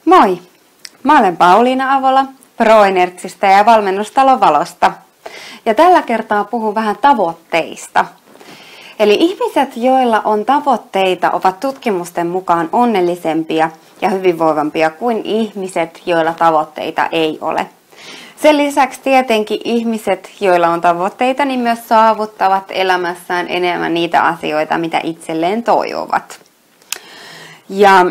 Moi! Mä olen Pauliina Avola ProEnergystä ja Valmennustalon Valosta. Ja tällä kertaa puhun vähän tavoitteista. Eli ihmiset, joilla on tavoitteita, ovat tutkimusten mukaan onnellisempia ja hyvinvoivampia kuin ihmiset, joilla tavoitteita ei ole. Sen lisäksi tietenkin ihmiset, joilla on tavoitteita, niin myös saavuttavat elämässään enemmän niitä asioita, mitä itselleen toivovat. Ja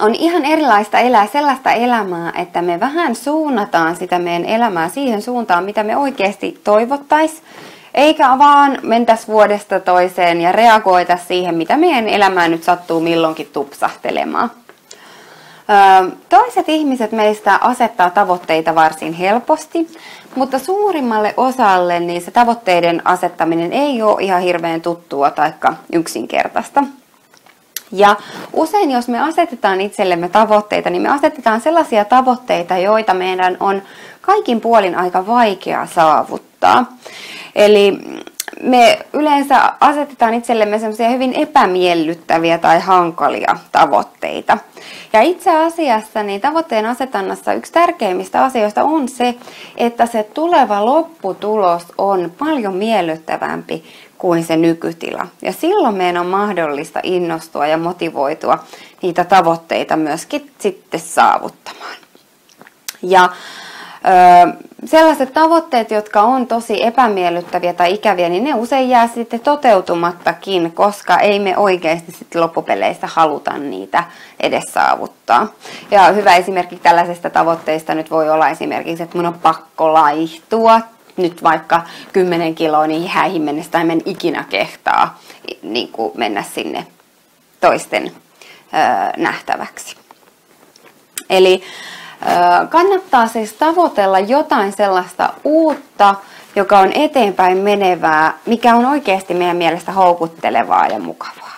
on ihan erilaista elää sellaista elämää, että me vähän suunnataan sitä meidän elämää siihen suuntaan, mitä me oikeasti toivottaisiin, eikä vaan mentäisi vuodesta toiseen ja reagoita siihen, mitä meidän elämään nyt sattuu milloinkin tupsahtelemaan. Toiset ihmiset meistä asettaa tavoitteita varsin helposti, mutta suurimmalle osalle niin se tavoitteiden asettaminen ei ole ihan hirveän tuttua tai yksinkertaista. Ja usein, jos me asetetaan itsellemme tavoitteita, niin me asetetaan sellaisia tavoitteita, joita meidän on kaikin puolin aika vaikea saavuttaa. Eli me yleensä asetetaan itsellemme sellaisia hyvin epämiellyttäviä tai hankalia tavoitteita. Ja itse asiassa niin tavoitteen asetannassa yksi tärkeimmistä asioista on se, että se tuleva lopputulos on paljon miellyttävämpi kuin se nykytila. Ja silloin meidän on mahdollista innostua ja motivoitua niitä tavoitteita myöskin sitten saavuttamaan. Ja sellaiset tavoitteet, jotka on tosi epämiellyttäviä tai ikäviä, niin ne usein jää sitten toteutumattakin, koska ei me oikeasti sitten loppupeleissä haluta niitä edes saavuttaa. Ja hyvä esimerkki tällaisesta tavoitteista nyt voi olla esimerkiksi, että mun on pakko laihtua nyt vaikka 10 kiloa niin häihin mennessä tai en ikinä kehtaa niin kuin mennä sinne toisten nähtäväksi. Eli kannattaa siis tavoitella jotain sellaista uutta, joka on eteenpäin menevää, mikä on oikeasti meidän mielestä houkuttelevaa ja mukavaa.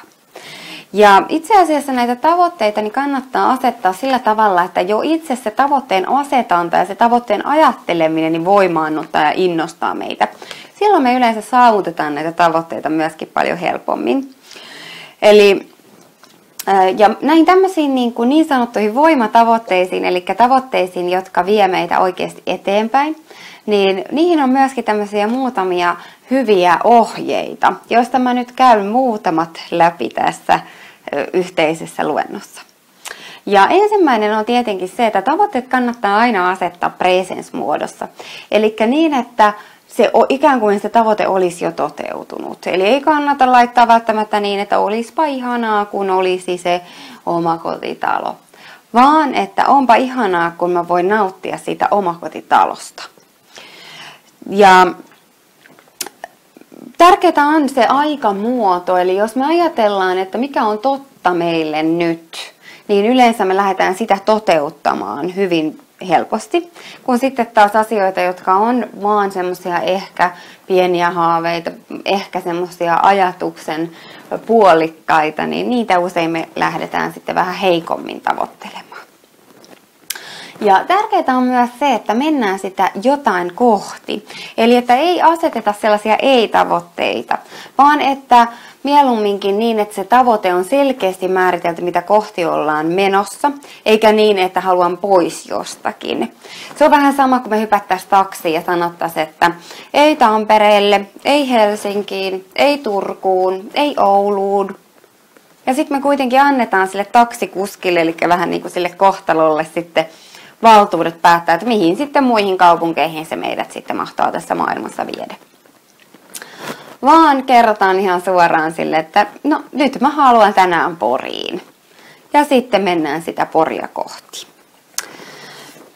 Ja itse asiassa näitä tavoitteita niin kannattaa asettaa sillä tavalla, että jo itse se tavoitteen asetanta ja se tavoitteen ajatteleminen niin voimaannuttaa ja innostaa meitä. Silloin me yleensä saavutetaan näitä tavoitteita myöskin paljon helpommin. Eli ja näin tämmöisiin niin sanottuihin voimatavoitteisiin, eli tavoitteisiin, jotka vie meitä oikeasti eteenpäin, niin niihin on myöskin tämmöisiä muutamia hyviä ohjeita, joista mä nyt käyn muutamat läpi tässä yhteisessä luennossa. Ja ensimmäinen on tietenkin se, että tavoitteet kannattaa aina asettaa presence-muodossa, eli niin, että se ikään kuin se tavoite olisi jo toteutunut. Eli ei kannata laittaa välttämättä niin, että olisipa ihanaa, kun olisi se omakotitalo. Vaan, että onpa ihanaa, kun mä voin nauttia siitä omakotitalosta. Ja tärkeää on se aikamuoto. Eli jos me ajatellaan, että mikä on totta meille nyt, niin yleensä me lähdetään sitä toteuttamaan hyvin helposti, kun sitten taas asioita, jotka on vaan semmoisia ehkä pieniä haaveita, ehkä semmoisia ajatuksen puolikkaita, niin niitä usein me lähdetään sitten vähän heikommin tavoittelemaan. Ja tärkeää on myös se, että mennään sitä jotain kohti. Eli että ei aseteta sellaisia ei-tavoitteita, vaan että mieluumminkin niin, että se tavoite on selkeästi määritelty, mitä kohti ollaan menossa, eikä niin, että haluan pois jostakin. Se on vähän sama, kun me hypättäisiin taksiin ja sanottaisiin, että ei Tampereelle, ei Helsinkiin, ei Turkuun, ei Ouluun. Ja sitten me kuitenkin annetaan sille taksikuskille, eli vähän niin kuin sille kohtalolle sitten valtuudet päättää, että mihin sitten muihin kaupunkeihin se meidät sitten mahtaa tässä maailmassa viedä. Vaan kerrotaan ihan suoraan sille, että no nyt mä haluan tänään Poriin. Ja sitten mennään sitä Poria kohti.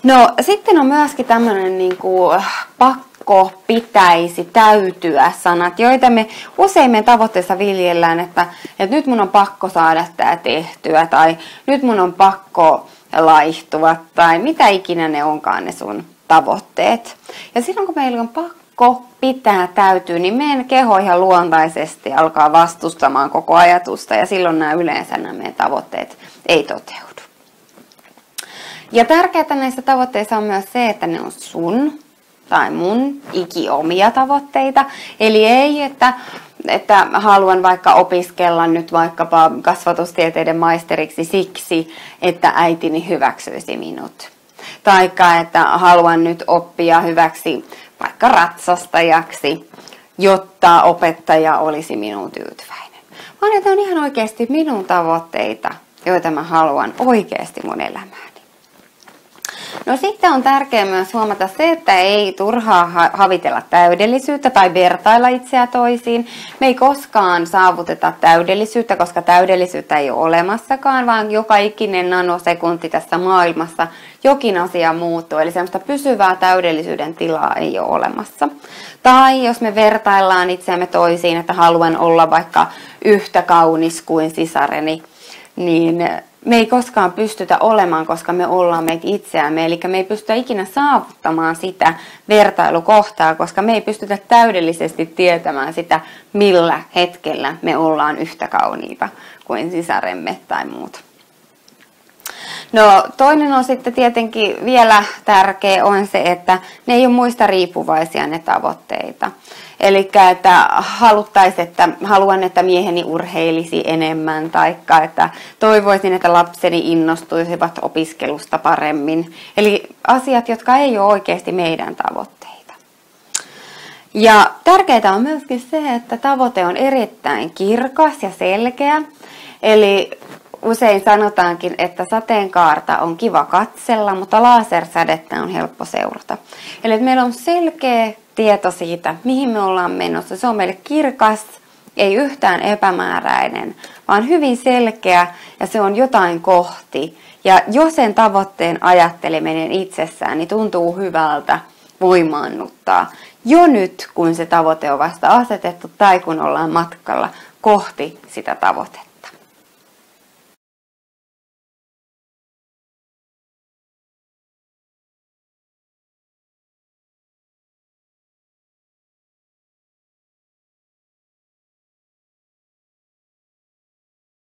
No sitten on myöskin tämmöinen niin kuin pakko, pitäisi, täytyä sanat, joita me usein meidän tavoitteessa viljellään, että nyt mun on pakko saada tämä tehtyä tai nyt mun on pakko laihtua tai mitä ikinä ne onkaan ne sun tavoitteet. Ja silloin kun meillä on pakko, pitää, täytyy, niin meidän keho ihan luontaisesti alkaa vastustamaan koko ajatusta ja silloin yleensä nämä meidän tavoitteet ei toteudu. Ja tärkeää näissä tavoitteissa on myös se, että ne on sun tai mun ikiomia tavoitteita. Eli ei, että haluan vaikka opiskella nyt vaikkapa kasvatustieteiden maisteriksi siksi, että äitini hyväksyisi minut. Taikka, että haluan nyt oppia hyväksi vaikka ratsastajaksi, jotta opettaja olisi minuun tyytyväinen. Vaan että on ihan oikeasti minun tavoitteita, joita mä haluan oikeasti mun elämääni. No sitten on tärkeää myös huomata se, että ei turhaa havitella täydellisyyttä tai vertailla itseä toisiin. Me ei koskaan saavuteta täydellisyyttä, koska täydellisyyttä ei ole olemassakaan, vaan joka ikinen nanosekunti tässä maailmassa jokin asia muuttuu. Eli semmoista pysyvää täydellisyyden tilaa ei ole olemassa. Tai jos me vertaillaan itseämme toisiin, että haluan olla vaikka yhtä kaunis kuin sisareni, niin me ei koskaan pystytä olemaan, koska me ollaan meitä itseämme. Eli me ei pystytä ikinä saavuttamaan sitä vertailukohtaa, koska me ei pystytä täydellisesti tietämään sitä, millä hetkellä me ollaan yhtä kauniita kuin sisaremme tai muut. No toinen on sitten tietenkin vielä tärkeä on se, että ne ei ole muista riippuvaisia ne tavoitteita. Eli että haluan, että mieheni urheilisi enemmän, taikka että toivoisin, että lapseni innostuisivat opiskelusta paremmin. Eli asiat, jotka ei ole oikeasti meidän tavoitteita. Ja tärkeää on myöskin se, että tavoite on erittäin kirkas ja selkeä. Eli usein sanotaankin, että sateenkaarta on kiva katsella, mutta lasersädettä on helppo seurata. Eli että meillä on selkeä tieto siitä, mihin me ollaan menossa. Se on meille kirkas, ei yhtään epämääräinen, vaan hyvin selkeä ja se on jotain kohti. Ja jos sen tavoitteen ajatteleminen itsessään, niin tuntuu hyvältä voimaannuttaa jo nyt, kun se tavoite on vasta asetettu tai kun ollaan matkalla kohti sitä tavoitetta.